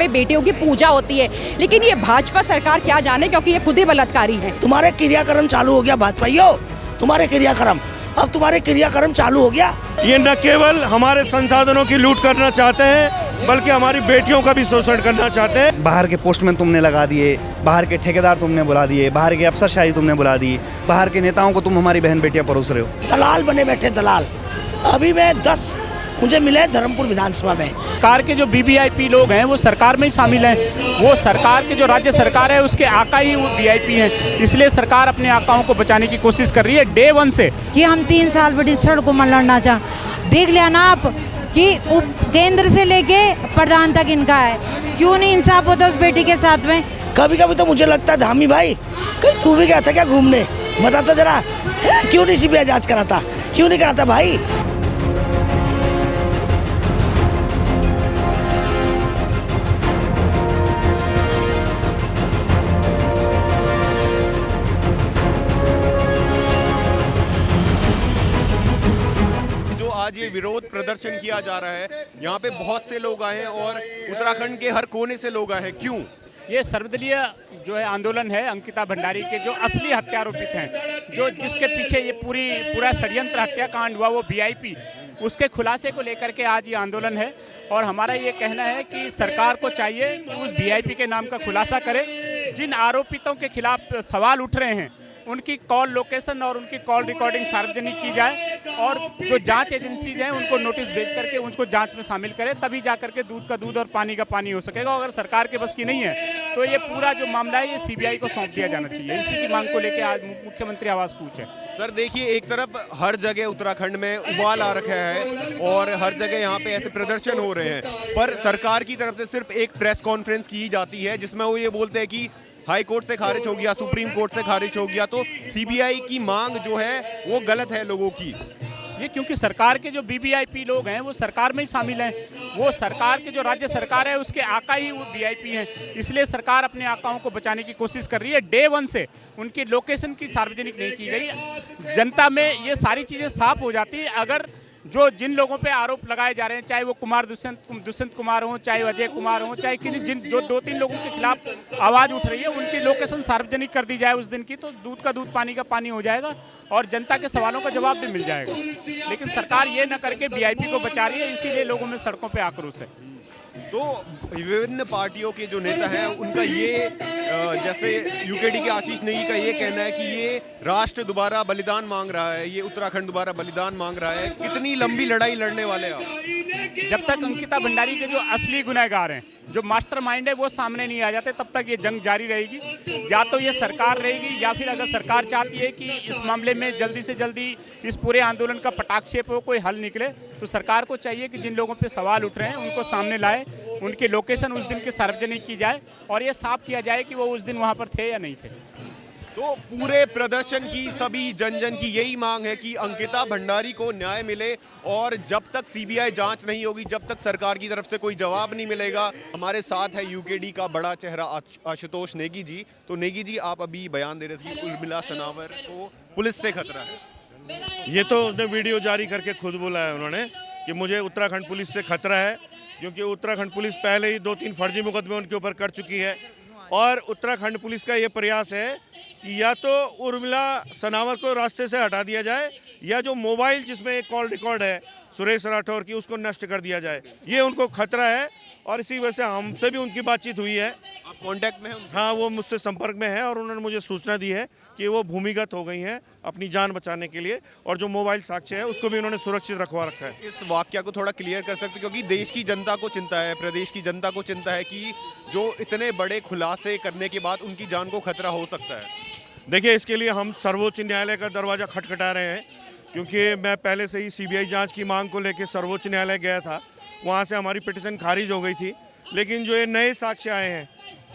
पे बेटियों की पूजा होती है, लेकिन ये भाजपा सरकार क्या जाने, क्योंकि ये खुद ही बलात्कारी है। तुम्हारे क्रियाक्रम चालू हो गया भाजपाइयों, तुम्हारे क्रियाक्रम, अब तुम्हारे क्रियाक्रम चालू हो गया। ये न केवल हमारे संसाधनों की लूट करना चाहते हैं, बल्कि हमारी बेटियों का भी शोषण करना चाहते हैं। बाहर के पोस्टमैन तुमने लगा दिए, बाहर के ठेकेदार तुमने बुला दिए, बाहर के अफसरशाही तुमने बुला दी, बाहर के नेताओं को तुम हमारी बहन बेटियां परोस रहे हो। दलाल बने बैठे दलाल। अभी मैं 10 मुझे मिले धर्मपुर विधानसभा में। सरकार के जो वीवीआईपी लोग हैं वो सरकार में ही शामिल हैं। वो सरकार के जो राज्य सरकार है उसके आका ही वो वीआईपी हैं, इसलिए सरकार अपने आकाओं को बचाने की कोशिश कर रही है डे 1 से। कि हम 3 साल बड़ी सड़कों में लड़ना देख लिया ना आप कि केंद्र से लेके प्रधान तक इनका है, क्यों नहीं इंसाफ होता उस बेटी के साथ में। कभी कभी तो मुझे लगता है धामी भाई कहीं तू भी गया था क्या घूमने, बता तो जरा, क्यों नहीं सीबीआई जांच कराता, क्यों नहीं कराता भाई। आज ये विरोध प्रदर्शन किया जा रहा है, यहाँ पे बहुत से लोग आए हैं और उत्तराखंड के हर कोने से लोग आए हैं। क्यों? ये सर्वदलीय जो है आंदोलन है अंकिता भंडारी के जो असली हत्यारोपित हैं, जो जिसके पीछे ये पूरा षड्यंत्र हत्याकांड हुआ वो वीआईपी, उसके खुलासे को लेकर के आज ये आंदोलन है। और हमारा ये कहना है कि सरकार को चाहिए कि उस वीआईपी के नाम का खुलासा करे। जिन आरोपितों के खिलाफ सवाल उठ रहे हैं उनकी कॉल लोकेशन और उनकी कॉल रिकॉर्डिंग सार्वजनिक की जाए, और जो जांच एजेंसीज हैं उनको नोटिस भेज करके उनको जांच में शामिल करें, तभी जा करके दूध का दूध और पानी का पानी हो सकेगा। अगर सरकार के बस की नहीं है तो ये पूरा जो मामला है ये सीबीआई को सौंप दिया जाना चाहिए। इसी की मांग को लेकर आज मुख्यमंत्री आवास कूच है। सर देखिए, एक तरफ हर जगह उत्तराखंड में उबाल आ रखा है और हर जगह यहाँ पे ऐसे प्रदर्शन हो रहे हैं, पर सरकार की तरफ से सिर्फ एक प्रेस कॉन्फ्रेंस की जाती है जिसमें वो ये बोलते हैं कि हाई कोर्ट से खारिज हो गया, सुप्रीम कोर्ट से खारिज हो गया, तो सीबीआई की मांग जो है वो गलत है लोगों की। ये क्योंकि सरकार के जो वीवीआईपी लोग हैं वो सरकार में ही शामिल हैं। वो सरकार के जो राज्य सरकार है उसके आका ही वो वीआईपी हैं, इसलिए सरकार अपने आकाओं को बचाने की कोशिश कर रही है। डे 1 से उनकी लोकेशन की सार्वजनिक नहीं की गई। जनता में ये सारी चीज़ें साफ हो जाती है अगर जिन लोगों पे आरोप लगाए जा रहे हैं, चाहे वो दुष्यंत कुमार हो, चाहे अजय कुमार हो, चाहे जो 2-3 लोगों के खिलाफ आवाज़ उठ रही है, उनकी लोकेशन सार्वजनिक कर दी जाए उस दिन की, तो दूध का दूध पानी का पानी हो जाएगा और जनता के सवालों का जवाब भी मिल जाएगा। लेकिन सरकार ये न करके वीआईपी को बचा रही है, इसीलिए लोगों में सड़कों पर आक्रोश है। तो विभिन्न पार्टियों के जो नेता हैं उनका ये जैसे यूकेडी के आशीष नेगी का ये कहना है कि ये राष्ट्र दोबारा बलिदान मांग रहा है, ये उत्तराखंड दोबारा बलिदान मांग रहा है। कितनी लंबी लड़ाई लड़ने वाले आप? जब तक अंकिता भंडारी के जो असली गुनहगार हैं, जो मास्टरमाइंड है, वो सामने नहीं आ जाते, तब तक ये जंग जारी रहेगी। या तो ये सरकार रहेगी, या फिर अगर सरकार चाहती है कि इस मामले में जल्दी से जल्दी इस पूरे आंदोलन का पटाक्षेप हो, कोई हल निकले, तो सरकार को चाहिए कि जिन लोगों पे सवाल उठ रहे हैं उनको सामने लाए, उनकी लोकेशन उस दिन की सार्वजनिक की जाए और ये साफ किया जाए कि वो उस दिन वहाँ पर थे या नहीं थे। तो पूरे प्रदर्शन की सभी जन की यही मांग है कि अंकिता भंडारी को न्याय मिले, और जब तक सीबीआई जांच नहीं होगी, जब तक सरकार की तरफ से कोई जवाब नहीं मिलेगा। हमारे साथ है यूकेडी का बड़ा चेहरा आशुतोष नेगी जी। तो नेगी जी, आप अभी बयान दे रहे थे कि उर्मिला सनावर को पुलिस से खतरा है। ये तो उसने वीडियो जारी करके खुद बोला है उन्होंने कि मुझे उत्तराखंड पुलिस से खतरा है, क्योंकि उत्तराखंड पुलिस पहले ही 2-3 फर्जी मुकदमे उनके ऊपर कर चुकी है। और उत्तराखंड पुलिस का ये प्रयास है कि या तो उर्मिला सनावर को रास्ते से हटा दिया जाए, या जो मोबाइल जिसमें एक कॉल रिकॉर्ड है सुरेश राठौर की, उसको नष्ट कर दिया जाए। ये उनको खतरा है और इसी वजह से हमसे भी उनकी बातचीत हुई है। आप कांटेक्ट में हैं? हाँ, वो मुझसे संपर्क में है और उन्होंने मुझे सूचना दी है कि वो भूमिगत हो गई हैं अपनी जान बचाने के लिए, और जो मोबाइल साक्ष्य है उसको भी उन्होंने सुरक्षित रखवा रखा है। इस वाकया को थोड़ा क्लियर कर सकते, क्योंकि देश की जनता को चिंता है, प्रदेश की जनता को चिंता है कि जो इतने बड़े खुलासे करने के बाद उनकी जान को खतरा हो सकता है। देखिए, इसके लिए हम सर्वोच्च न्यायालय का दरवाज़ा खटखटा रहे हैं, क्योंकि मैं पहले से ही सीबीआई जांच की मांग को लेकर सर्वोच्च न्यायालय गया था। वहाँ से हमारी पिटीशन खारिज हो गई थी, लेकिन जो ये नए साक्ष्य आए हैं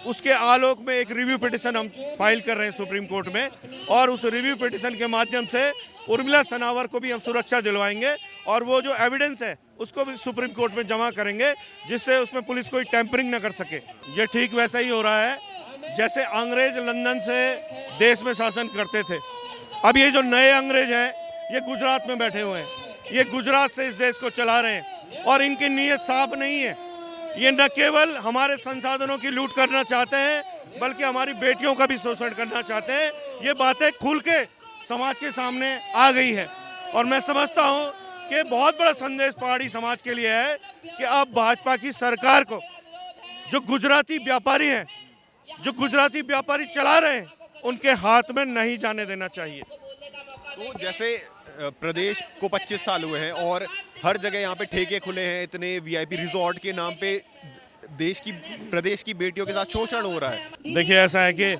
उसके आलोक में एक रिव्यू पिटीशन हम फाइल कर रहे हैं सुप्रीम कोर्ट में, और उस रिव्यू पिटीशन के माध्यम से उर्मिला सनावर को भी हम सुरक्षा दिलवाएंगे और वो जो एविडेंस है उसको भी सुप्रीम कोर्ट में जमा करेंगे, जिससे उसमें पुलिस कोई टैंपरिंग न कर सके। ये ठीक वैसा ही हो रहा है जैसे अंग्रेज लंदन से देश में शासन करते थे। अब ये जो नए अंग्रेज हैं ये गुजरात में बैठे हुए हैं, ये गुजरात से इस देश को चला रहे हैं और इनकी नीयत साफ नहीं है। ये न केवल हमारे संसाधनों की लूट करना चाहते हैं बल्कि हमारी बेटियों का भी शोषण करना चाहते हैं। ये बातें खुल के समाज के सामने आ गई है और मैं समझता हूँ कि बहुत बड़ा संदेश पहाड़ी समाज के लिए है कि अब भाजपा की सरकार को जो गुजराती व्यापारी हैं, जो गुजराती व्यापारी चला रहे हैं, उनके हाथ में नहीं जाने देना चाहिए। तो जैसे प्रदेश को 25 साल हुए हैं और हर जगह यहाँ पे ठेके खुले हैं, इतने वीआईपी रिजॉर्ट के नाम पे प्रदेश की बेटियों के साथ शोषण हो रहा है। देखिए ऐसा है कि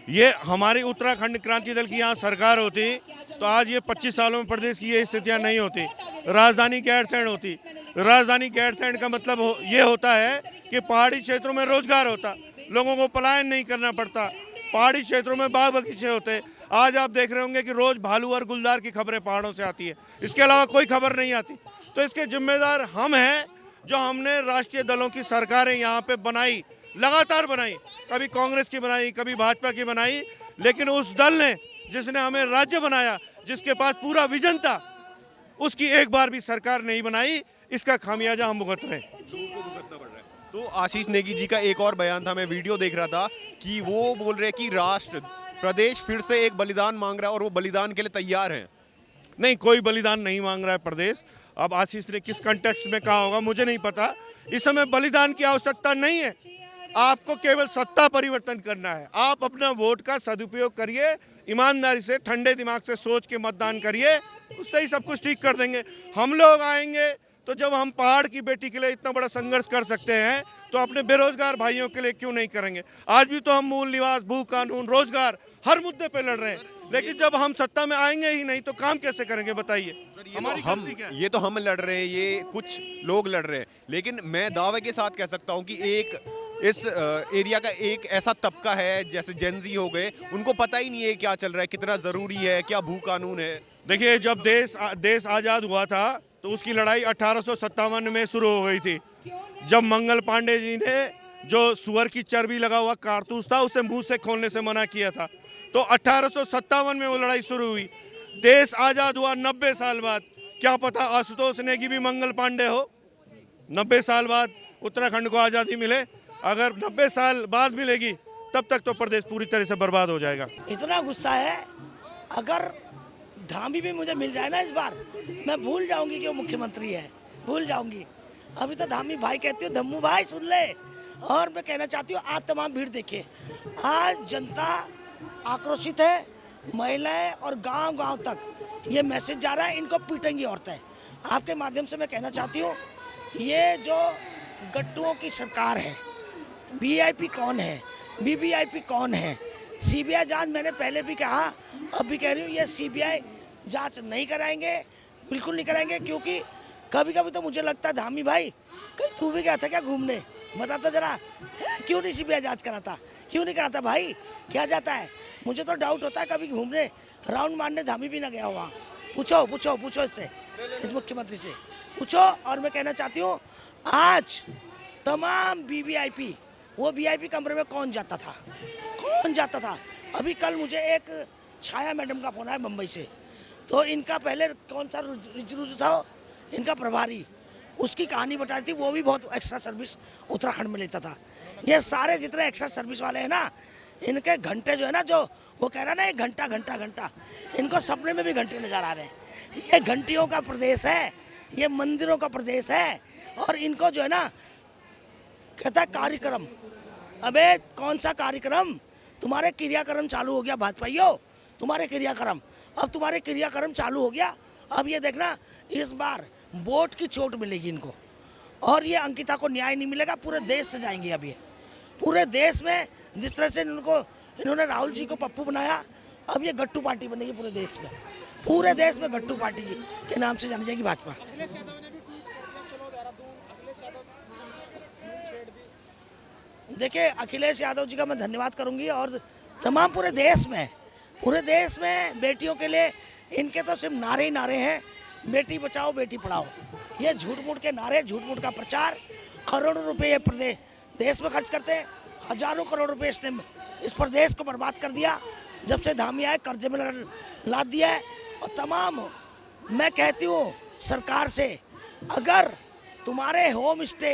ये हमारी उत्तराखंड क्रांति दल की यहाँ सरकार होती तो आज ये 25 सालों में प्रदेश की ये स्थितियाँ नहीं होती। राजधानी गैरसैंण होती। राजधानी गैरसैंण का मतलब ये होता है कि पहाड़ी क्षेत्रों में रोजगार होता, लोगों को पलायन नहीं करना पड़ता, पहाड़ी क्षेत्रों में बाग बगीचे होते। आज आप देख रहे होंगे कि रोज भालू और गुलदार की खबरें पहाड़ों से आती है, इसके अलावा कोई खबर नहीं आती। तो इसके जिम्मेदार हम हैं जो हमने राष्ट्रीय दलों की सरकारें यहाँ पे बनाई, लगातार बनाई, कभी कांग्रेस की बनाई, कभी भाजपा की बनाई, लेकिन उस दल ने जिसने हमें राज्य बनाया, जिसके पास पूरा विजन था, उसकी एक बार भी सरकार नहीं बनाई। इसका खामियाजा हम भुगत रहे हैं। तो आशीष नेगी जी का एक और बयान था, मैं वीडियो देख रहा था कि वो बोल रहे कि प्रदेश फिर से एक बलिदान मांग रहा है और वो बलिदान के लिए तैयार हैं। नहीं, कोई बलिदान नहीं मांग रहा है प्रदेश। अब आशीष ने किस कंटेक्स्ट में कहा होगा मुझे नहीं पता। इस समय बलिदान की आवश्यकता नहीं है, आपको केवल सत्ता परिवर्तन करना है। आप अपना वोट का सदुपयोग करिए, ईमानदारी से ठंडे दिमाग से सोच के मतदान करिए, उससे ही सब कुछ ठीक कर देंगे। हम लोग आएंगे तो जब हम पहाड़ की बेटी के लिए इतना बड़ा संघर्ष कर सकते हैं तो अपने बेरोजगार भाइयों के लिए क्यों नहीं करेंगे। आज भी तो हम मूल निवास, भू कानून, रोजगार हर मुद्दे पे लड़ रहे हैं, लेकिन जब हम सत्ता में आएंगे ही नहीं तो काम कैसे करेंगे बताइए। ये तो हम लड़ रहे हैं, ये कुछ लोग लड़ रहे हैं, लेकिन मैं दावे के साथ कह सकता हूँ कि इस एरिया का एक ऐसा तबका है जैसे जेनजी हो गए, उनको पता ही नहीं है क्या चल रहा है, कितना जरूरी है, क्या भू कानून है। देखिए जब देश आज़ाद हुआ था तो उसकी लड़ाई 1857 में शुरू हो गई थी, जब मंगल पांडे जी ने जो सुअर की चर्बी लगा हुआ कारतूस था उसे मुंह से खोलने से मना किया था। तो 1857 में वो लड़ाई शुरू हुई। देश आज़ाद हुआ 90 साल बाद। क्या पता आशुतोष नेगी भी मंगल पांडे हो। 90 साल बाद उत्तराखंड को आज़ादी मिले, अगर 90 साल बाद मिलेगी तब तक तो प्रदेश पूरी तरह से बर्बाद हो जाएगा। इतना गुस्सा है, अगर धामी भी मुझे मिल जाए ना इस बार, मैं भूल जाऊंगी कि वो मुख्यमंत्री है, भूल जाऊंगी। अभी तो धामी भाई कहती हूँ, धम्मू भाई सुन ले। और मैं कहना चाहती हूँ आप तमाम भीड़ देखिए, आज जनता आक्रोशित है, महिलाएं और गांव-गांव तक ये मैसेज जा रहा है, इनको पीटेंगी औरतें। आपके माध्यम से मैं कहना चाहती हूँ, ये जो गट्टुओं की सरकार है, वीआईपी कौन है, वीवीआईपी कौन है, सीबीआई जांच मैंने पहले भी कहा, अब भी कह रही हूँ, ये सीबीआई जांच नहीं कराएंगे, बिल्कुल नहीं कराएंगे। क्योंकि कभी कभी तो मुझे लगता है धामी भाई कहीं तू भी गया था क्या घूमने, बता तो जरा, क्यों नहीं सीबीआई जांच कराता, क्यों नहीं कराता भाई, क्या जाता है। मुझे तो डाउट होता है कभी घूमने राउंड मारने धामी भी ना गया हुआ। पूछो पूछो पूछो इससे, इस मुख्यमंत्री से पूछो। और मैं कहना चाहती हूँ, आज तमाम वीवीआईपी, वो वीआईपी कमरे में कौन जाता था, कौन जाता था। अभी कल मुझे एक छाया मैडम का फोन आया मुंबई से, तो इनका पहले कौन सा रुजु था, इनका प्रभारी, उसकी कहानी बताई थी, वो भी बहुत एक्स्ट्रा सर्विस उत्तराखंड में लेता था। ये सारे जितने एक्स्ट्रा सर्विस वाले हैं ना, इनके घंटे जो है ना, जो वो कह रहा है ना, एक घंटा घंटा घंटा, इनको सपने में भी घंटे नजर आ रहे हैं। ये घंटियों का प्रदेश है, ये मंदिरों का प्रदेश है। और इनको जो है ना कहता है कार्यक्रम, अबे कौन सा कार्यक्रम, तुम्हारे क्रियाक्रम चालू हो गया भाजपाइयों, तुम्हारे क्रियाक्रम, अब तुम्हारे क्रियाक्रम चालू हो गया। अब ये देखना, इस बार वोट की चोट मिलेगी इनको, और ये अंकिता को न्याय नहीं मिलेगा। पूरे देश से जाएंगे अब ये, पूरे देश में जिस तरह से इन्होंने राहुल जी को पप्पू बनाया, अब ये गट्टू पार्टी बनेगी पूरे देश में, पूरे देश में गट्टू पार्टी जी के नाम से जानी जाएगी भाजपा। देखिए अखिलेश यादव जी का मैं धन्यवाद करूंगी, और तमाम पूरे देश में बेटियों के लिए इनके तो सिर्फ नारे ही नारे हैं, बेटी बचाओ बेटी पढ़ाओ, ये झूठ मूठ के नारे, झूठ मूठ का प्रचार। करोड़ों रुपए ये प्रदेश देश में खर्च करते हैं, हजारों करोड़ रुपए इसने इस प्रदेश को बर्बाद कर दिया। जब से धामी आए कर्जे में लाद दिया है। और तमाम मैं कहती हूँ सरकार से, अगर तुम्हारे होम स्टे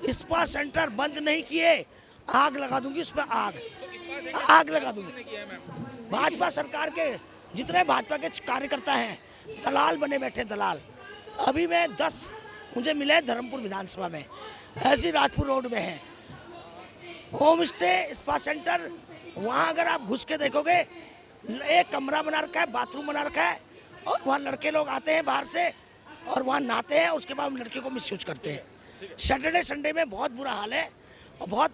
इस्पात सेंटर बंद नहीं किए, आग लगा दूंगी उस पर, आग लगा दूंगी। भाजपा सरकार के जितने भाजपा के कार्यकर्ता हैं दलाल बने बैठे, दलाल। अभी मैं 10 मुझे मिले धर्मपुर विधानसभा में, ऐसी राजपुर रोड में है होम स्टे इस्पात सेंटर। वहाँ अगर आप घुस के देखोगे, एक कमरा बना रखा है, बाथरूम बना रखा है, और वहाँ लड़के लोग आते हैं बाहर से और वहाँ नहाते हैं, उसके बाद लड़के को मिसयूज करते हैं। सैटरडे संडे में बहुत बुरा हाल है और बहुत,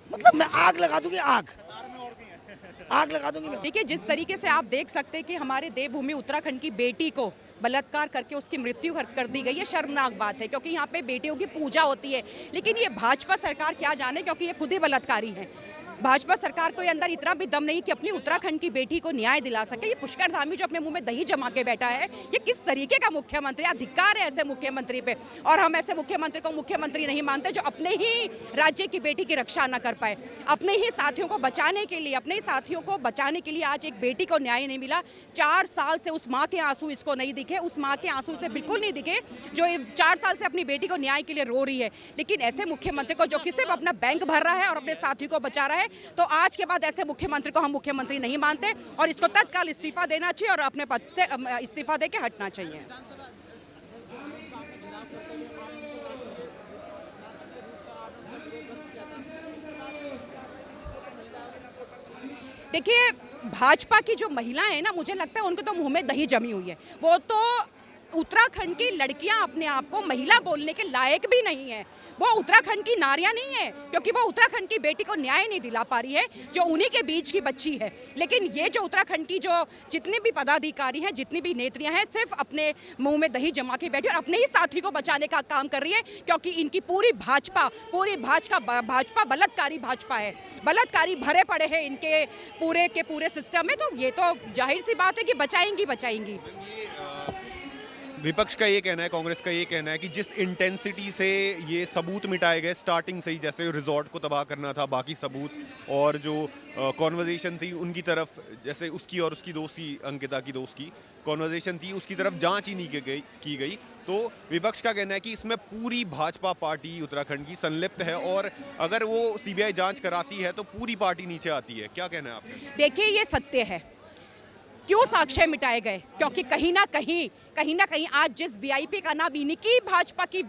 मतलब मैं आग लगा दूंगी, आग लगा दूंगी मैं। देखिए, जिस तरीके से आप देख सकते हैं कि हमारे देवभूमि उत्तराखंड की बेटी को बलात्कार करके उसकी मृत्यु कर दी गई, ये शर्मनाक बात है, क्योंकि यहाँ पे बेटियों की पूजा होती है। लेकिन ये भाजपा सरकार क्या जाने, क्योंकि ये खुद ही बलात्कारी है। भाजपा सरकार को अंदर इतना भी दम नहीं कि अपनी उत्तराखंड की बेटी को न्याय दिला सके। ये पुष्कर धामी जो अपने मुंह में दही जमा के बैठा है, ये किस तरीके का मुख्यमंत्री, अधिकार है ऐसे मुख्यमंत्री पे। और हम ऐसे मुख्यमंत्री को मुख्यमंत्री नहीं मानते जो अपने ही राज्य की बेटी की रक्षा न कर पाए। अपने ही साथियों को बचाने के लिए, अपने ही साथियों को बचाने के लिए आज एक बेटी को न्याय नहीं मिला। 4 साल से उस माँ के आंसू इसको नहीं दिखे, उस माँ के आंसू से बिल्कुल नहीं दिखे जो 4 साल से अपनी बेटी को न्याय के लिए रो रही है। लेकिन ऐसे मुख्यमंत्री को जो सिर्फ अपना बैंक भर रहा है और अपने साथियों को बचा रहा है, तो आज के बाद ऐसे मुख्यमंत्री को हम मुख्यमंत्री नहीं मानते और इसको तत्काल इस्तीफा देना चाहिए और अपने पद से इस्तीफा देके हटना चाहिए। देखिए, भाजपा की जो महिलाएं हैं ना, मुझे लगता है उनको तो मुंह में दही जमी हुई है। वो तो उत्तराखंड की लड़कियां अपने आप को महिला बोलने के लायक भी नहीं है। वो उत्तराखंड की नारियां नहीं है, क्योंकि वो उत्तराखंड की बेटी को न्याय नहीं दिला पा रही है, जो उन्हीं के बीच की बच्ची है। लेकिन ये जो उत्तराखंड की जो जितने भी पदाधिकारी हैं, जितनी भी नेत्रियां हैं, सिर्फ अपने मुंह में दही जमा के बैठी और अपने ही साथी को बचाने का काम कर रही है, क्योंकि इनकी पूरी भाजपा बलात्कारी भाजपा है। बलात्कारी भरे पड़े हैं इनके पूरे के पूरे सिस्टम में। तो ये तो जाहिर सी बात है कि बचाएंगी। विपक्ष का ये कहना है, कांग्रेस का ये कहना है कि जिस इंटेंसिटी से ये सबूत मिटाए गए स्टार्टिंग से ही, जैसे रिजॉर्ट को तबाह करना था, बाकी सबूत और जो कॉन्वर्जेशन थी उनकी तरफ, जैसे उसकी और उसकी दोस्त की, अंकिता की दोस्त की कॉन्वर्जेशन थी, उसकी तरफ जांच ही नहीं की गई। तो विपक्ष का कहना है कि इसमें पूरी भाजपा पार्टी उत्तराखंड की संलिप्त है और अगर वो सीबीआई जांच कराती है तो पूरी पार्टी नीचे आती है। क्या कहना है आपका? देखिए, ये सत्य है। क्यों साक्ष्य मिटाए गए? क्योंकि कहीं ना कहीं आज जिस वीआईपी का नाम इनकी भाजपा की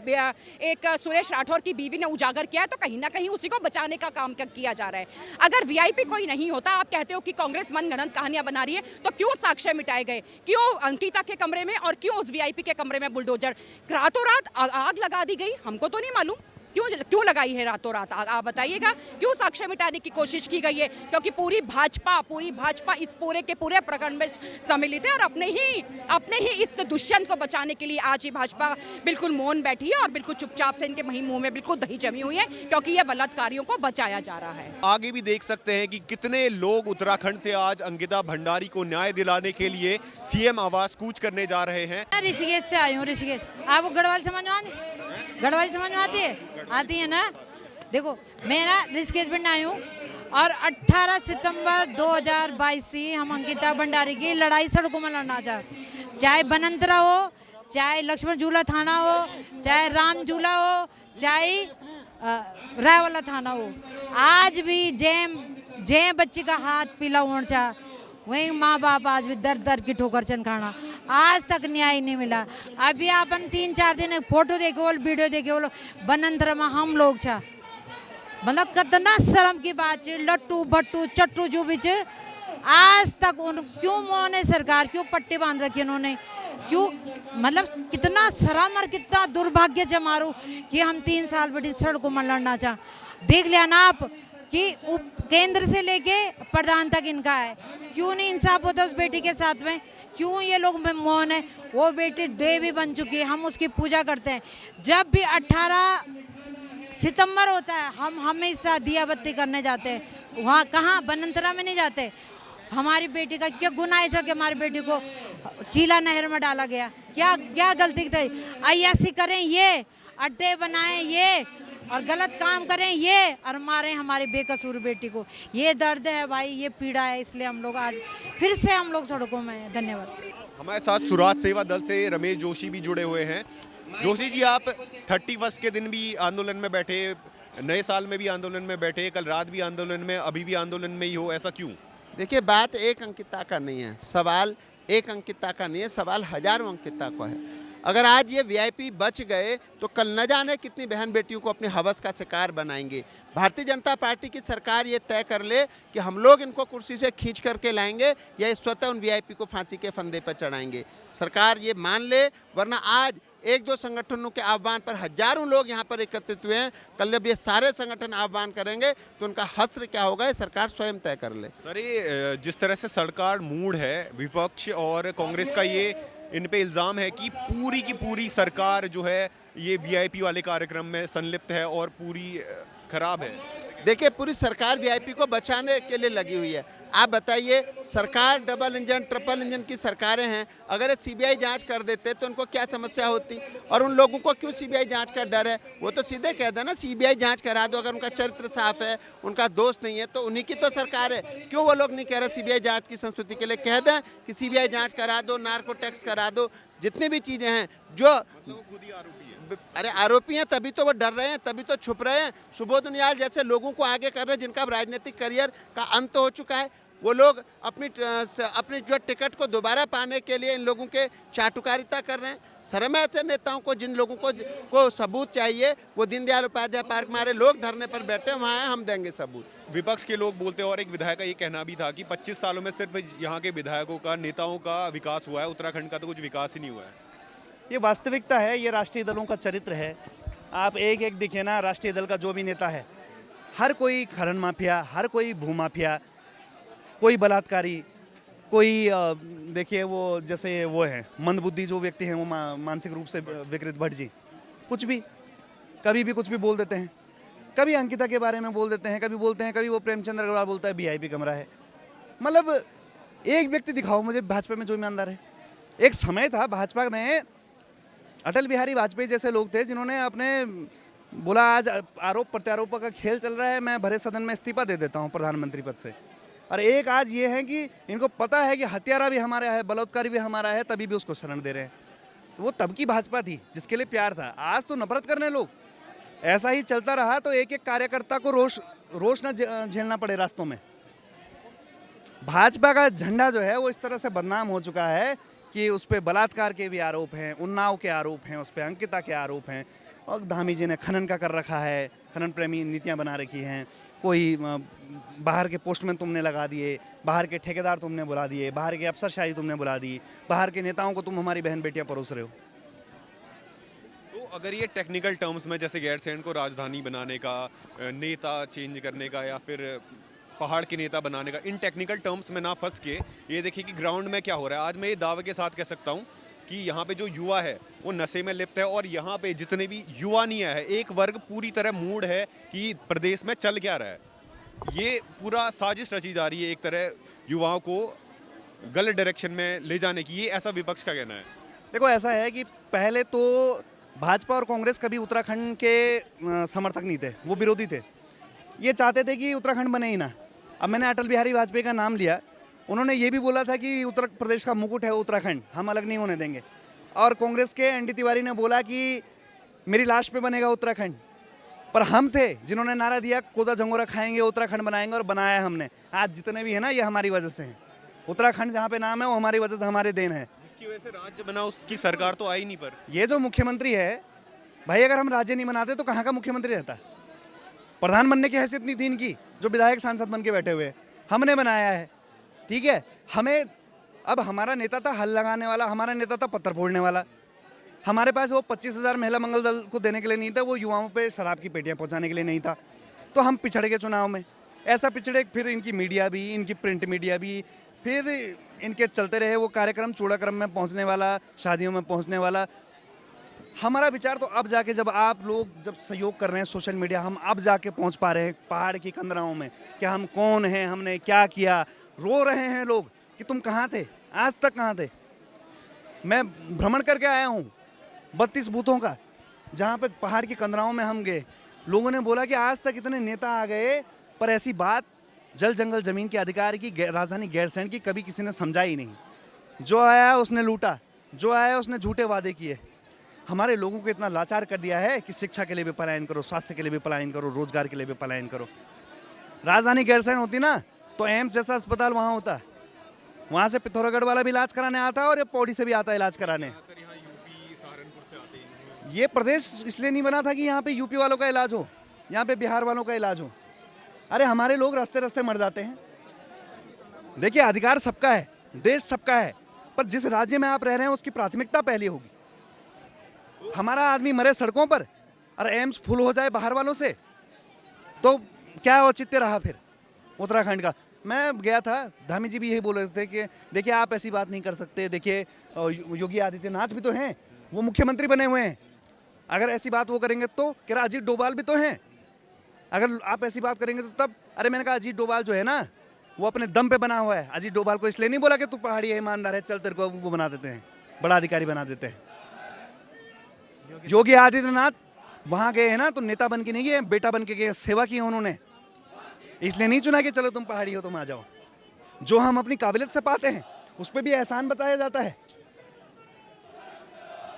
एक सुरेश राठौर की बीवी ने उजागर किया है, तो कहीं ना कहीं उसी को बचाने का काम किया जा रहा है। अगर वीआईपी कोई नहीं होता, आप कहते हो कि कांग्रेस मनगढ़ंत कहानियां बना रही है, तो क्यों साक्ष्य मिटाए गए? क्यों अंकिता के कमरे में और क्यों उस वीआईपी के कमरे में बुलडोजर रातों रात आग लगा दी गई? हमको तो नहीं मालूम क्यों लगाई है रातों रात। आप बताइएगा, क्यों साक्ष्य मिटाने की कोशिश की गई है? क्योंकि पूरी भाजपा इस पूरे के पूरे प्रकरण में सम्मिलित है और अपने ही इस दुष्यंत को बचाने के लिए आज ही भाजपा बिल्कुल मौन बैठी है और बिल्कुल चुपचाप से इनके मुंह में बिल्कुल दही जमी हुई है, क्योंकि ये बलात्कारियों को बचाया जा रहा है। आगे भी देख सकते हैं कि कितने लोग उत्तराखंड से आज अंकिता भंडारी को न्याय दिलाने के लिए सीएम आवास कूच करने जा रहे हैं। ऋषिकेश से आई हूँ। ऋषिकेश, आपको गढ़वाल समझ में आती है ना? देखो, मैं ना ऋषिकेश पिंड आई हूँ और 18 सितंबर 2022 से हम अंकिता भंडारी की लड़ाई सड़कों में लड़ना चाहे बनंतरा हो, चाहे लक्ष्मण झूला थाना हो, चाहे राम झूला हो, चाहे रायवाला थाना हो। आज भी जय बच्ची का हाथ पीला होना चाह, वही माँ बाप आज भी दर की ठोकर चन खाना, आज तक न्याय नहीं मिला। अभी अपन 3-4 दिन फोटो देखे बोल, वीडियो देखे बोलो, बनंतर में हम लोग छा, मतलब कितना शर्म की बात है। लट्टू भट्टू चट्टू जो भी आज तक क्यों मोने सरकार क्यों पट्टी बांध रखी उन्होंने? क्यों, मतलब कितना शर्म और कितना दुर्भाग्य जमारू कि हम 3 साल बड़ी सड़कों में लड़ना चाह। देख लिया ना आप कि केंद्र से लेके प्रधान तक इनका है। क्यों नहीं इंसाफ होता उस बेटी के साथ में? क्यों ये लोग मौन है? वो बेटी देवी बन चुकी है, हम उसकी पूजा करते हैं। जब भी 18 सितंबर होता है हम हमेशा दिया बत्ती करने जाते हैं। वहाँ कहाँ? बनंतरा में नहीं जाते। हमारी बेटी का क्या गुनाह है जो कि हमारी बेटी को चीला नहर में डाला गया? क्या गलती थी? अय्यासी करें ये, अड्डे बनाएं ये, और गलत काम करें ये, और मारें हमारी बेकसूर बेटी को। ये दर्द है भाई, ये पीड़ा है, इसलिए हम लोग आज फिर से हम लोग सड़कों में हैं। धन्यवाद। हमारे साथ सुराज सेवा दल से रमेश जोशी भी जुड़े हुए हैं। जोशी जी, आप 31 के दिन भी आंदोलन में बैठे, नए साल में भी आंदोलन में बैठे, कल रात भी आंदोलन में, अभी भी आंदोलन में ही हो, ऐसा क्यों? देखिए, बात एक अंकिता का नहीं है, सवाल एक अंकिता का नहीं है, सवाल हजारों अंकिता का है। अगर आज ये वीआईपी बच गए तो कल न जाने कितनी बहन बेटियों को अपनी हवस का शिकार बनाएंगे। भारतीय जनता पार्टी की सरकार ये तय कर ले कि हम लोग इनको कुर्सी से खींच करके लाएंगे या स्वतः उन वीआईपी को फांसी के फंदे पर चढ़ाएंगे। सरकार ये मान ले, वरना आज एक दो संगठनों के आह्वान पर हजारों लोग यहाँ पर एकत्रित हुए हैं। कल जब ये सारे संगठन आह्वान करेंगे तो उनका हश्र क्या होगा, ये सरकार स्वयं तय कर ले। सर, ये जिस तरह से सरकार मूड है, विपक्ष और कांग्रेस का ये इन पे इल्ज़ाम है कि पूरी की पूरी सरकार जो है ये वीआईपी वाले कार्यक्रम में संलिप्त है और पूरी खराब है। देखिए, पूरी सरकार वीआईपी को बचाने के लिए लगी हुई है। आप बताइए, सरकार डबल इंजन ट्रिपल इंजन की सरकारें हैं, अगर ये सीबीआई जांच कर देते तो उनको क्या समस्या होती? और उन लोगों को क्यों सीबीआई जांच का डर है? वो तो सीधे कह देना सीबीआई जांच करा दो, अगर उनका चरित्र साफ है, उनका दोष नहीं है, तो उन्हीं की तो सरकार है। क्यों वो लोग नहीं कह रहे सीबीआई जांच की संस्कृति के लिए? कह दें कि सीबीआई जांच करा दो, नार्को टैक्स करा दो, जितनी भी चीज़ें हैं जो खुद ही आरोपी है। अरे आरोपी हैं, तभी तो वो डर रहे हैं, तभी तो छुप रहे हैं। सुबोध उनियाल जैसे लोगों को आगे कर रहे हैं, जिनका राजनीतिक करियर का अंत हो चुका है, वो लोग अपनी जो टिकट को दोबारा पाने के लिए इन लोगों के चाटुकारिता कर रहे हैं। शर्म है ऐसे नेताओं को, जिन लोगों को सबूत चाहिए। वो दीनदयाल उपाध्याय पार्क में लोग धरने पर बैठे, वहाँ हैं, हम देंगे सबूत। विपक्ष के लोग बोलते हैं, और एक विधायक का ये कहना भी था कि 25 सालों में सिर्फ यहाँ के विधायकों का, नेताओं का विकास हुआ है, उत्तराखंड का तो कुछ विकास ही नहीं हुआ है। ये वास्तविकता है, ये राष्ट्रीय दलों का चरित्र है। आप एक एक दिखे ना, राष्ट्रीय दल का जो भी नेता है, हर कोई खनन माफिया, हर कोई भूमाफिया, कोई बलात्कारी, कोई देखिए वो जैसे वो है मंदबुद्धि जो व्यक्ति हैं, वो मानसिक रूप से विकृत भट्ट जी, कुछ भी कभी भी कुछ भी बोल देते हैं। कभी अंकिता के बारे में बोल देते हैं, कभी बोलते हैं, कभी वो प्रेमचंद्र अग्रवाल बोलता है वीआईपी कमरा है। मतलब एक व्यक्ति दिखाओ मुझे भाजपा में जो ईमानदार है। एक समय था भाजपा में अटल बिहारी वाजपेयी जैसे लोग थे, जिन्होंने अपने बोला आज आरोप प्रत्यारोप का खेल चल रहा है, मैं भरे सदन में इस्तीफा दे देता हूँ प्रधानमंत्री पद से। और एक आज ये है कि इनको पता है कि हत्यारा भी हमारा है, बलात्कारी भी हमारा है, तभी भी उसको शरण दे रहे हैं। तो वो तब की भाजपा थी जिसके लिए प्यार था। आज तो नफरत करने लोग। ऐसा ही चलता रहा तो एक एक कार्यकर्ता को रोष न झेलना पड़े रास्तों में। भाजपा का झंडा जो है वो इस तरह से बदनाम हो चुका है कि उस पर बलात्कार के भी आरोप हैं, उन्नाव के आरोप हैं, उस पर अंकिता के आरोप हैं, और धामी जी ने खनन का कर रखा है, खनन प्रेमी नीतियां बना रखी हैं। कोई बाहर के पोस्टमैन तुमने लगा दिए, बाहर के ठेकेदार तुमने बुला दिए, बाहर के अफसरशाही तुमने बुला दी, बाहर के नेताओं को तुम हमारी बहन बेटियां परोस रहे हो। तो अगर ये टेक्निकल टर्म्स में, जैसे गैरसैंण को राजधानी बनाने का, नेता चेंज करने का, या फिर पहाड़ के नेता बनाने का, इन टेक्निकल टर्म्स में ना फंस के ये देखिए कि ग्राउंड में क्या हो रहा है। आज मैं ये दावे के साथ कह सकता हूँ कि यहाँ पे जो युवा है वो नशे में लिप्त है, और यहाँ पे जितने भी युवा नहीं है, एक वर्ग पूरी तरह मूड है कि प्रदेश में चल क्या रहा है। ये पूरा साजिश रची जा रही है एक तरह युवाओं को गलत डायरेक्शन में ले जाने की। ये ऐसा विपक्ष का कहना है। देखो, ऐसा है कि पहले तो भाजपा और कांग्रेस कभी उत्तराखंड के समर्थक नहीं थे, वो विरोधी थे। ये चाहते थे कि उत्तराखंड बने ही ना। अब मैंने अटल बिहारी वाजपेयी का नाम लिया, उन्होंने ये भी बोला था कि उत्तर प्रदेश का मुकुट है उत्तराखंड, हम अलग नहीं होने देंगे। और कांग्रेस के एनडी तिवारी ने बोला कि मेरी लाश पे बनेगा उत्तराखंड। पर हम थे जिन्होंने नारा दिया कोदा झंगोरा खाएंगे, उत्तराखंड बनाएंगे, और बनाया हमने। आज जितने भी है ना, ये हमारी वजह से हैं। उत्तराखंड जहाँ पे नाम है वो हमारी वजह से, हमारे देन है। जिसकी वजह से राज्य बना, उसकी सरकार तो आई नहीं। पर ये जो मुख्यमंत्री है भाई, अगर हम राज्य नहीं बनाते तो कहाँ का मुख्यमंत्री रहता? प्रधान बनने की हैसियत नहीं थी इनकी, जो विधायक सांसद बन के बैठे हुए। हमने बनाया है, ठीक है। हमें अब हमारा नेता था हल लगाने वाला, हमारा नेता था पत्थर फोड़ने वाला। हमारे पास वो 25,000 महिला मंगल दल को देने के लिए नहीं था, वो युवाओं पे शराब की पेटियां पहुंचाने के लिए नहीं था। तो हम पिछड़ गए चुनाव में। ऐसा पिछड़े, फिर इनकी मीडिया भी, इनकी प्रिंट मीडिया भी, फिर इनके चलते रहे वो कार्यक्रम चूड़ाक्रम में पहुंचने वाला, शादियों में पहुंचने वाला। हमारा विचार तो अब जाके, जब आप लोग जब सहयोग कर रहे हैं सोशल मीडिया, हम अब जाके पहुंच पा रहे हैं पहाड़ की कंदराओं में कि हम कौन हैं, हमने क्या किया। रो रहे हैं लोग कि तुम कहाँ थे, आज तक कहाँ थे। मैं भ्रमण करके आया हूँ 32 बूथों का, जहाँ पे पहाड़ की कंदराओं में हम गए। लोगों ने बोला कि आज तक इतने नेता आ गए, पर ऐसी बात जल जंगल जमीन के अधिकार की, राजधानी गैरसैंण की, कभी किसी ने समझा ही नहीं। जो आया उसने लूटा, जो आया उसने झूठे वादे किए। हमारे लोगों को इतना लाचार कर दिया है कि शिक्षा के लिए भी पलायन करो, स्वास्थ्य के लिए भी पलायन करो, रोजगार के लिए भी पलायन करो। राजधानी गैरसैंण होती ना तो एम्स जैसा अस्पताल वहाँ होता, वहाँ से पिथौरागढ़ वाला भी इलाज कराने आता है और ये पौड़ी से भी आता है इलाज कराने। ये प्रदेश इसलिए नहीं बना था कि यहाँ पे यूपी वालों का इलाज हो, यहाँ पे बिहार वालों का इलाज हो। अरे हमारे लोग रास्ते रास्ते मर जाते हैं। देखिए अधिकार सबका है, देश सबका है, पर जिस राज्य में आप रह रहे हैं उसकी प्राथमिकता पहली होगी। हमारा आदमी मरे सड़कों पर और एम्स फुल हो जाए बाहर वालों से तो क्या औचित्य रहा फिर उत्तराखंड का। मैं गया था, धामी जी भी यही बोल रहे थे कि देखिए आप ऐसी बात नहीं कर सकते, देखिए योगी आदित्यनाथ भी तो हैं, वो मुख्यमंत्री बने हुए हैं, अगर ऐसी बात वो करेंगे तो कह रहा अजीत डोभाल भी तो हैं, अगर आप ऐसी बात करेंगे तो तब। अरे मैंने कहा अजीत डोभाल जो है ना वो अपने दम पे बना हुआ है। अजीत डोभाल को इसलिए नहीं बोला कि तू पहाड़ी है, ईमानदार है, चल तेरे को वो बना देते हैं, बड़ा अधिकारी बना देते हैं। योगी आदित्यनाथ वहां गए हैं ना तो नेता बन के नहीं गए, बेटा बन के गए, सेवा की है उन्होंने, इसलिए नहीं चुना कि चलो तुम पहाड़ी हो तुम आ जाओ। जो हम अपनी काबिलियत से पाते हैं उस पर भी एहसान बताया जाता है।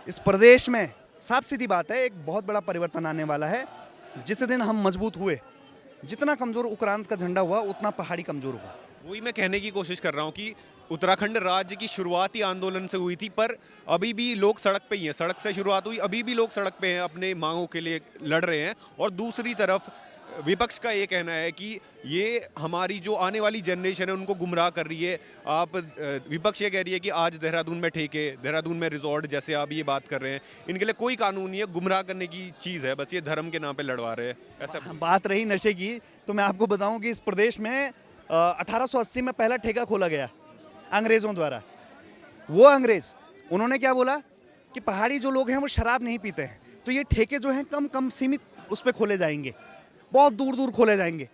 इस प्रदेश में साफ सीधी बात है एक बहुत बड़ा परिवर्तन आने वाला है। जिस दिन हम मजबूत हुए, जितना कमजोर उक्रांत का झंडा हुआ उतना पहाड़ी कमजोर हुआ। वही मैं कहने की कोशिश कर रहा हूँ कि उत्तराखंड राज्य की शुरुआत ही आंदोलन से हुई थी, पर अभी भी लोग सड़क पे ही हैं। सड़क से शुरुआत हुई, अभी भी लोग सड़क पे हैं, अपने मांगों के लिए लड़ रहे हैं। और दूसरी तरफ विपक्ष का ये कहना है कि ये हमारी जो आने वाली जनरेशन है उनको गुमराह कर रही है। आप विपक्ष ये कह रही है कि आज देहरादून में ठेके, देहरादून में रिजॉर्ट, जैसे आप ये बात कर रहे हैं, इनके लिए कोई कानून नहीं है, गुमराह करने की चीज़ है, बस ये धर्म के नाम पे लड़वा रहे हैं। ऐसा बात रही नशे की तो मैं आपको बताऊं कि इस प्रदेश में 1880 में पहला ठेका खोला गया अंग्रेज़ों द्वारा। वो अंग्रेज़ उन्होंने क्या बोला कि पहाड़ी जो लोग हैं वो शराब नहीं पीते हैं, तो ये ठेके जो हैं कम कम सीमित उस पर खोले जाएंगे, बहुत दूर दूर खोले जाएंगे।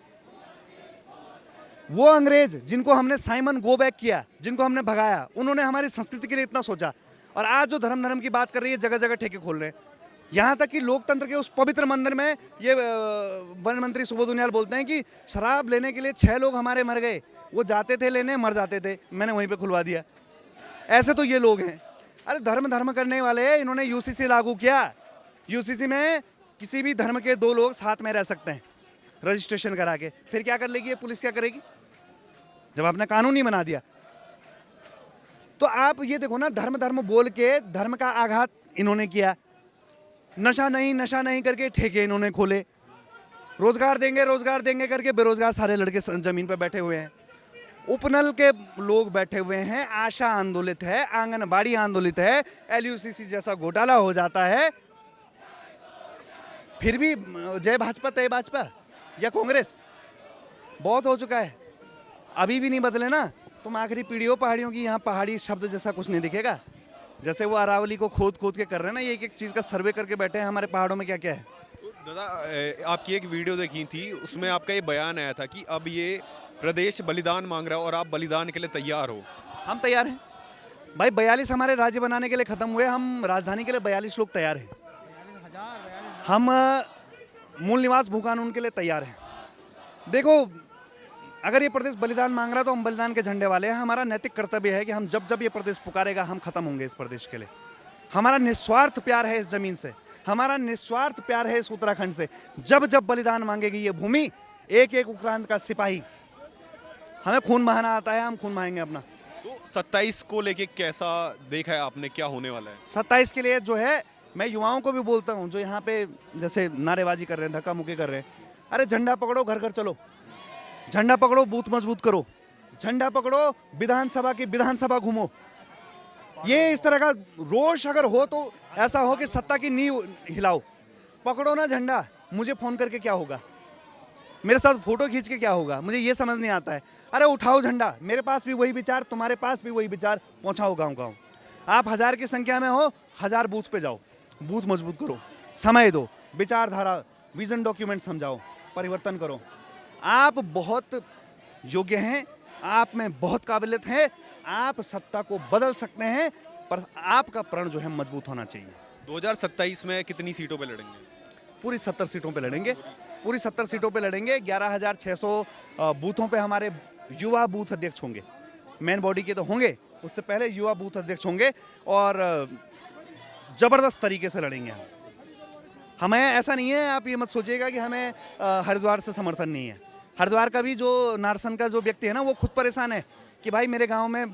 वो अंग्रेज जिनको हमने साइमन गो बैक किया, जिनको हमने भगाया, उन्होंने हमारी संस्कृति के लिए इतना सोचा। और आज जो धर्म की बात कर रही है, जगह जगह ठेके खोल रहे हैं। यहाँ तक कि लोकतंत्र के उस पवित्र मंदिर में ये वन मंत्री सुबोध उनियाल बोलते हैं कि शराब लेने के लिए 6 लोग हमारे मर गए, वो जाते थे लेने, मर जाते थे, मैंने वहीं पे खुलवा दिया। ऐसे तो ये लोग हैं। अरे धर्म करने वाले, इन्होंने यूसीसी लागू किया। यूसीसी में किसी भी धर्म के 2 लोग साथ में रह सकते हैं रजिस्ट्रेशन करा के। फिर क्या कर लेगी ये पुलिस, क्या करेगी जब आपने कानून ही बना दिया। तो आप ये देखो ना, धर्म बोल के धर्म का आघात इन्होंने किया। नशा नहीं करके ठेके इन्होंने खोले। रोजगार देंगे करके बेरोजगार सारे लड़के जमीन पर बैठे हुए हैं। उपनल के लोग बैठे हुए हैं, आशा आंदोलित है, आंगनबाड़ी आंदोलित है, LUCC जैसा घोटाला हो जाता है, फिर भी जय भाजपा तय भाजपा या कांग्रेस। बहुत हो चुका है, अभी भी नहीं बदले ना। तुम आखिरी पीढ़ी हो पहाड़ियों की, यहाँ पहाड़ी शब्द जैसा कुछ नहीं दिखेगा। जैसे वो अरावली को खोद के कर रहे हैं ना, ये एक चीज़ का सर्वे करके बैठे हैं हमारे पहाड़ों में क्या क्या है। दादा, आपकी एक वीडियो देखी थी, उसमें आपका ये बयान आया था कि अब ये प्रदेश बलिदान मांग रहा है और आप बलिदान के लिए तैयार हो। हम तैयार हैं भाई। 42 हमारे राज्य बनाने के लिए ख़त्म हुए, हम राजधानी के लिए 42 लोग तैयार हैं। हम मूल निवास भू कानून के लिए तैयार हैं। देखो, अगर ये प्रदेश बलिदान मांग रहा है तो हम बलिदान के झंडे वाले हैं। हमारा नैतिक कर्तव्य है कि हम जब ये प्रदेश पुकारेगा हम खत्म होंगे इस प्रदेश के लिए। हमारा निस्वार्थ प्यार है इस जमीन से, हमारा निस्वार्थ प्यार है इस उत्तराखंड से। जब बलिदान मांगेगी ये भूमि, एक एक उक्रांत का सिपाही, हमें खून बहाना आता है, हम खून बहाएंगे अपना। तो 27 को लेके कैसा देखा है आपने, क्या होने वाला है? 27 के लिए जो है, मैं युवाओं को भी बोलता हूँ जो यहाँ पे जैसे नारेबाजी कर रहे हैं, धक्का मुक्की कर रहे हैं, अरे झंडा पकड़ो, घर घर चलो, झंडा पकड़ो, बूथ मजबूत करो, झंडा पकड़ो, विधानसभा घूमो। ये इस तरह का रोष अगर हो तो ऐसा हो कि सत्ता की नींव हिलाओ। पकड़ो ना झंडा, मुझे फोन करके क्या होगा, मेरे साथ फोटो खींच के क्या होगा, मुझे ये समझ नहीं आता है। अरे उठाओ झंडा, मेरे पास भी वही विचार, तुम्हारे पास भी वही विचार, पहुंचाओ गांव गांव। आप 1000 की संख्या में हो, 1000 बूथ पे जाओ, बूथ मजबूत करो, समय दो, विचारधारा, विजन डॉक्यूमेंट समझाओ, परिवर्तन करो। आप बहुत योग्य हैं, आप में बहुत काबिलियत है, आप सत्ता को बदल सकते हैं, पर आपका प्रण जो है मजबूत होना चाहिए। 2027 में कितनी सीटों पे लड़ेंगे? पूरी 70 सीटों पे लड़ेंगे, पूरी 70 सीटों पे लड़ेंगे। 11,600 बूथों पे हमारे युवा बूथ अध्यक्ष होंगे। मेन बॉडी के तो होंगे, उससे पहले युवा बूथ अध्यक्ष होंगे। और ज़बरदस्त तरीके से लड़ेंगे हम। हमें ऐसा नहीं है, आप ये मत सोचिएगा कि हमें हरिद्वार से समर्थन नहीं है। हरिद्वार का भी जो नारसन का जो व्यक्ति है ना, वो खुद परेशान है कि भाई मेरे गांव में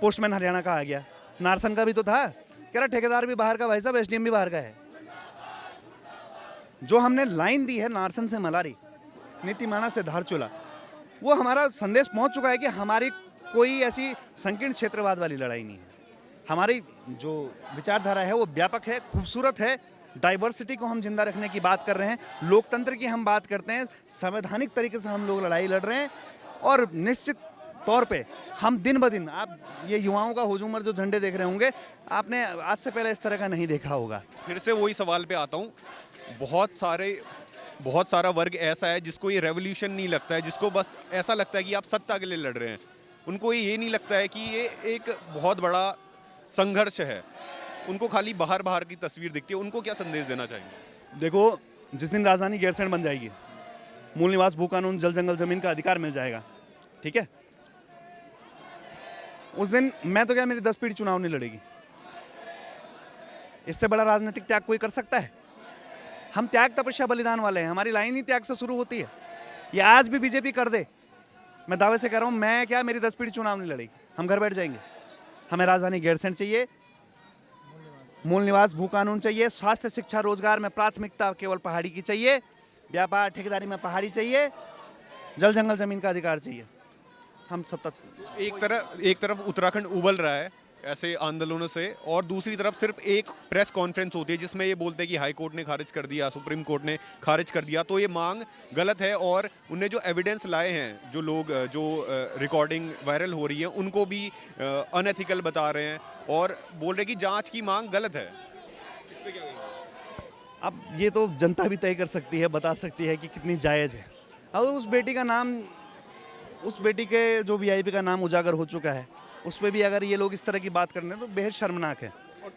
पोस्टमैन हरियाणा का आ गया। नारसन का भी तो था, कह रहा ठेकेदार भी बाहर का, भाई साहब एसडीएम भी बाहर का है। जो हमने लाइन दी है नारसन से मलारी, नीतिमाना से धारचूला, वो हमारा संदेश पहुंच चुका है कि हमारी कोई ऐसी संकीर्ण क्षेत्रवाद वाली लड़ाई नहीं है। हमारी जो विचारधारा है वो व्यापक है, खूबसूरत है। डाइवर्सिटी को हम जिंदा रखने की बात कर रहे हैं, लोकतंत्र की हम बात करते हैं, संवैधानिक तरीके से हम लोग लड़ाई लड़ रहे हैं। और निश्चित तौर पे हम दिन ब दिन, आप ये युवाओं का हुजूमर जो झंडे देख रहे होंगे, आपने आज से पहले इस तरह का नहीं देखा होगा। फिर से वही सवाल पे आता हूँ, बहुत सारा वर्ग ऐसा है जिसको ये रेवोल्यूशन नहीं लगता है, जिसको बस ऐसा लगता है कि आप सत्ता के लिए लड़ रहे हैं। उनको ये नहीं लगता है कि ये एक बहुत बड़ा संघर्ष है। उनको खाली बाहर की तस्वीर दिखती है। उनको क्या संदेश देना चाहेंगे? देखो, जिस दिन राजधानी गैरसैंण बन जाएगी, मूल निवास भू कानून, जल जंगल जमीन का अधिकार मिल जाएगा, ठीक है, उस दिन मैं तो क्या, मेरी 10 पीढ़ी चुनाव नहीं लड़ेगी। इससे बड़ा राजनीतिक त्याग कोई कर सकता है? हम त्याग, तपस्या, बलिदान वाले हैं। हमारी लाइन ही त्याग से शुरू होती है। ये आज भी बीजेपी कर दे, मैं दावे से कह रहा हूं, मैं क्या, मेरी 10 पीढ़ी चुनाव नहीं लड़ेगी। हम घर बैठ जाएंगे। हमें राजधानी गैरसैंण चाहिए, मूल निवास भू कानून चाहिए, स्वास्थ्य, शिक्षा, रोजगार में प्राथमिकता केवल पहाड़ी की चाहिए, व्यापार ठेकेदारी में पहाड़ी चाहिए, जल जंगल जमीन का अधिकार चाहिए। हम सतत एक तरफ उत्तराखंड उबल रहा है ऐसे आंदोलनों से, और दूसरी तरफ सिर्फ एक प्रेस कॉन्फ्रेंस होती है जिसमें ये बोलते हैं कि हाई कोर्ट ने खारिज कर दिया, सुप्रीम कोर्ट ने खारिज कर दिया। तो ये मांग गलत है, और उन्हें जो एविडेंस लाए हैं, जो लोग जो रिकॉर्डिंग वायरल हो रही है, उनको भी अनएथिकल बता रहे हैं और बोल रहे हैं कि जांच की मांग गलत है। इस पे क्या कहेंगे? अब ये तो जनता भी तय कर सकती है, बता सकती है कि कितनी जायज़ है। अब उस बेटी का नाम, उस बेटी के जो वीआईपी का नाम उजागर हो चुका है, उस पर भी अगर ये लोग इस तरह की बात कर रहे हैं तो बेहद शर्मनाक है,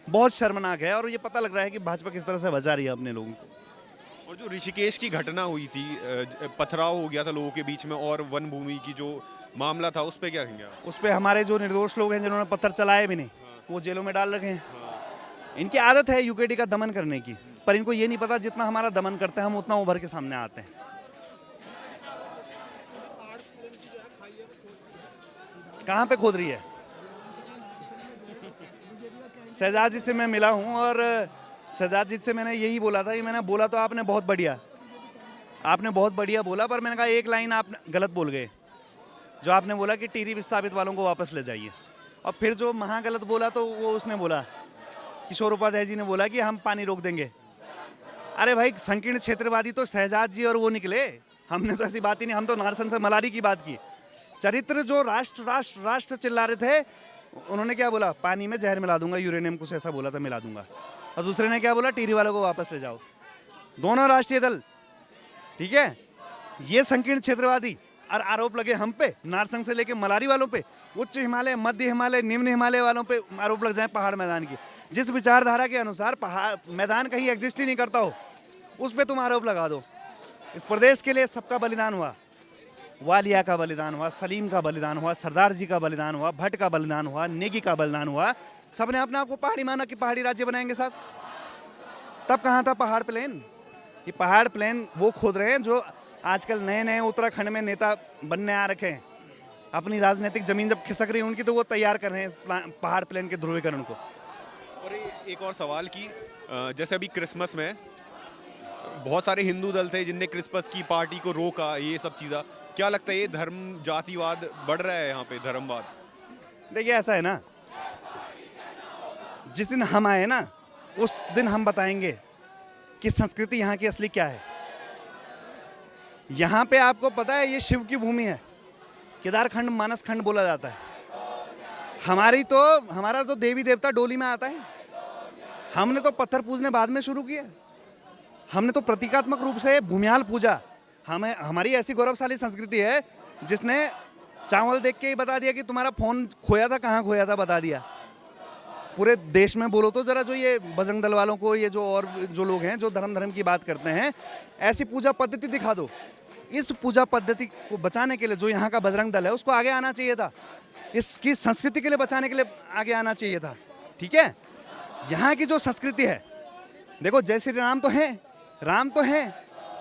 बहुत शर्मनाक है। और ये पता लग रहा है कि भाजपा किस तरह से बचा रही है अपने लोगों को। और जो ऋषिकेश की घटना हुई थी, पथराव हो गया था लोगों के बीच में, और वन भूमि की जो मामला था, उस पर क्या कहेंगे आप? उस पर हमारे जो निर्दोष लोग हैं, जिन्होंने पत्थर चलाए भी नहीं, वो जेलों में डाल रखे हैं। इनकी आदत है यूकेडी का दमन करने की, पर इनको ये नहीं पता जितना हमारा दमन करते हैं हम उतना उभर के सामने आते हैं। कहाँ पे खोद रही है? शहजाद जी से मैं मिला हूँ, और शहजाद जी से मैंने यही बोला था कि मैंने बोला तो आपने बहुत बढ़िया बोला, पर मैंने कहा एक लाइन आप गलत बोल गए। जो आपने बोला कि टिहरी विस्थापित वालों को वापस ले जाइए, और फिर जो महागलत बोला तो वो उसने बोला, किशोर उपाध्याय जी ने बोला कि हम पानी रोक देंगे। अरे भाई, संकीर्ण क्षेत्रवादी तो शहजाद जी और वो निकले, हमने तो ऐसी बात ही नहीं। हम तो नारसन से मलारी की बात की। चरित्र जो राष्ट्र राष्ट्र राष्ट्र चिल्ला रहे थे, उन्होंने क्या बोला? पानी में जहर मिला दूंगा, यूरेनियम कुछ ऐसा बोला था, मिला दूंगा। और दूसरे ने क्या बोला? टिहरी वालों को वापस ले जाओ। दोनों राष्ट्रीय दल, ठीक है, ये संकीर्ण क्षेत्रवादी, और आरोप लगे हम पे, नारसन से लेके मलारी वालों पे, उच्च हिमालय, मध्य हिमालय, निम्न हिमालय वालों पे आरोप लग जाए पहाड़ मैदान की। जिस विचारधारा के अनुसार पहाड़ मैदान कहीं एग्जिस्ट ही नहीं करता हो, उस पर तुम आरोप लगा दो। इस प्रदेश के लिए सबका बलिदान हुआ, वालिया का बलिदान हुआ, सलीम का बलिदान हुआ, सरदार जी का बलिदान हुआ, भट्ट का बलिदान हुआ, नेगी का बलिदान हुआ। सबने अपने आप को पहाड़ी माना कि पहाड़ी राज्य बनाएंगे साहब। तब कहाँ था पहाड़ प्लेन? ये पहाड़ प्लेन वो खोद रहे हैं जो आजकल नए नए उत्तराखंड में नेता बनने आ रखे हैं। अपनी राजनीतिक जमीन जब खिसक रही है उनकी, तो वो तैयार कर रहे हैं पहाड़ प्लेन के ध्रुवीकरण को। और एक और सवाल की, जैसे अभी क्रिसमस में बहुत सारे हिंदू दल थे जिनने क्रिसमस की पार्टी को रोका, ये सब चीज़ा, क्या लगता है ये धर्म जातिवाद बढ़ रहा है यहाँ पे, धर्मवाद? देखिए ऐसा है ना, जिस दिन हम आए ना, उस दिन हम बताएंगे कि संस्कृति यहाँ की असली क्या है। यहाँ पे आपको पता है ये शिव की भूमि है, केदारखंड मानसखंड बोला जाता है। हमारा तो देवी देवता डोली में आता है। हमने तो पत्थर पूजने बाद में शुरू किया। हमने तो प्रतीकात्मक रूप से भूमियाल पूजा। हमारी ऐसी गौरवशाली संस्कृति है जिसने चावल देख के ही बता दिया कि तुम्हारा फोन खोया था, कहाँ खोया था बता दिया। पूरे देश में बोलो तो जरा, जो ये बजरंग दल वालों को, ये जो और जो लोग हैं जो धर्म की बात करते हैं, ऐसी पूजा पद्धति दिखा दो। इस पूजा पद्धति को बचाने के लिए जो यहाँ का बजरंग दल है उसको आगे आना चाहिए था। इसकी संस्कृति के लिए बचाने के लिए आगे आना चाहिए था, ठीक है। यहाँ की जो संस्कृति है, देखो जय श्री राम तो हैं,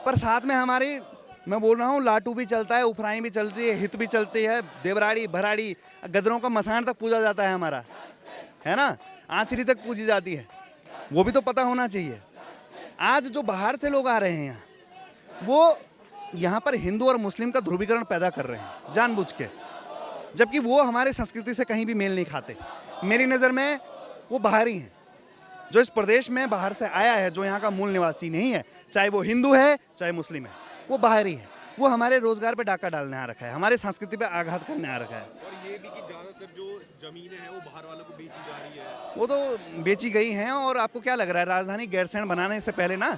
पर साथ में हमारी, मैं बोल रहा हूँ, लाटू भी चलता है, उफराई भी चलती है, हित भी चलती है, देवराड़ी भराड़ी, गदरों का मसान तक पूजा जाता है हमारा, है ना, आंचरी तक पूजी जाती है, वो भी तो पता होना चाहिए। आज जो बाहर से लोग आ रहे हैं यहाँ, वो यहाँ पर हिंदू और मुस्लिम का ध्रुवीकरण पैदा कर रहे हैं जानबूझ के, जबकि वो हमारे संस्कृति से कहीं भी मेल नहीं खाते। मेरी नज़र में वो बाहरी हैं, जो इस प्रदेश में बाहर से आया है, जो यहाँ का मूल निवासी नहीं है, चाहे वो हिंदू है चाहे मुस्लिम है, वो बाहरी है। वो हमारे रोजगार पे डाका डालने आ रखा है, हमारे संस्कृति पे आघात करने आ रखा है। और ये भी कि ज्यादातर जो जमीनें हैं वो बाहर वालों को बेची जा रही है। वो तो बेची गई हैं। और आपको क्या लग रहा है, राजधानी गैरसैंण बनाने से पहले ना,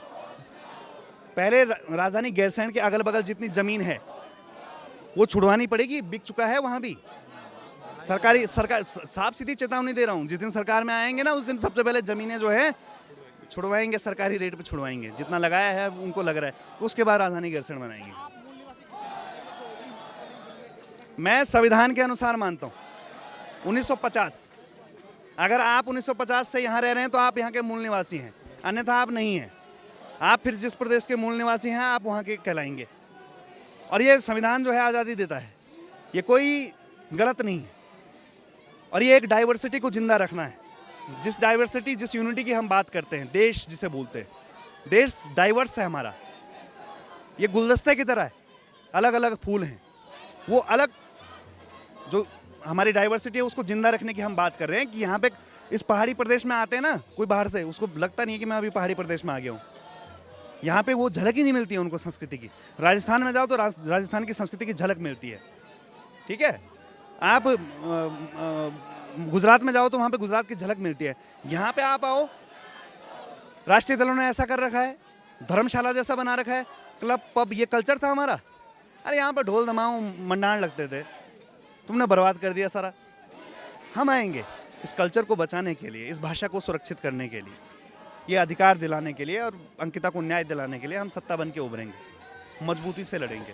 पहले राजधानी गैरसैंण के अगल बगल जितनी जमीन है वो छुड़वानी पड़ेगी, बिक चुका है वहाँ भी। सरकार साफ सीधी चेतावनी दे रहा हूँ, जिस दिन सरकार में आएंगे ना, उस दिन सबसे पहले जमीनें जो है छुड़वाएंगे, सरकारी रेट पे छुड़वाएंगे, जितना लगाया है उनको लग रहा है, उसके बाद राजधानी गैरसैंण बनाएंगे। मैं संविधान के अनुसार मानता हूँ 1950, अगर आप 1950 से यहाँ रह रहे हैं तो आप यहाँ के मूल निवासी हैं, अन्यथा आप नहीं हैं। आप फिर जिस प्रदेश के मूल निवासी हैं आप वहाँ के कहलाएंगे। और ये संविधान जो है आज़ादी देता है, ये कोई गलत नहीं है। और ये एक डाइवर्सिटी को जिंदा रखना है, जिस डाइवर्सिटी, जिस यूनिटी की हम बात करते हैं, देश जिसे बोलते हैं, देश डाइवर्स है हमारा। ये गुलदस्ते की तरह है, अलग अलग फूल हैं, वो अलग जो हमारी डाइवर्सिटी है उसको जिंदा रखने की हम बात कर रहे हैं। कि यहाँ पे इस पहाड़ी प्रदेश में आते हैं ना, कोई बाहर से, उसको लगता नहीं है कि मैं अभी पहाड़ी प्रदेश में आ गया हूँ। यहाँ पे वो झलक ही नहीं मिलती है उनको संस्कृति की। राजस्थान में जाओ तो राजस्थान की संस्कृति की झलक मिलती है, ठीक है। आप गुजरात में जाओ तो वहाँ पे गुजरात की झलक मिलती है। यहाँ पे आप आओ, राष्ट्रीय दलों ने ऐसा कर रखा है, धर्मशाला जैसा बना रखा है, क्लब पब, ये कल्चर था हमारा। अरे यहाँ पे ढोल धमाऊ मंडाण लगते थे, तुमने बर्बाद कर दिया सारा। हम आएंगे इस कल्चर को बचाने के लिए, इस भाषा को सुरक्षित करने के लिए, ये अधिकार दिलाने के लिए और अंकिता को न्याय दिलाने के लिए हम सत्ता बन के उभरेंगे, मजबूती से लड़ेंगे।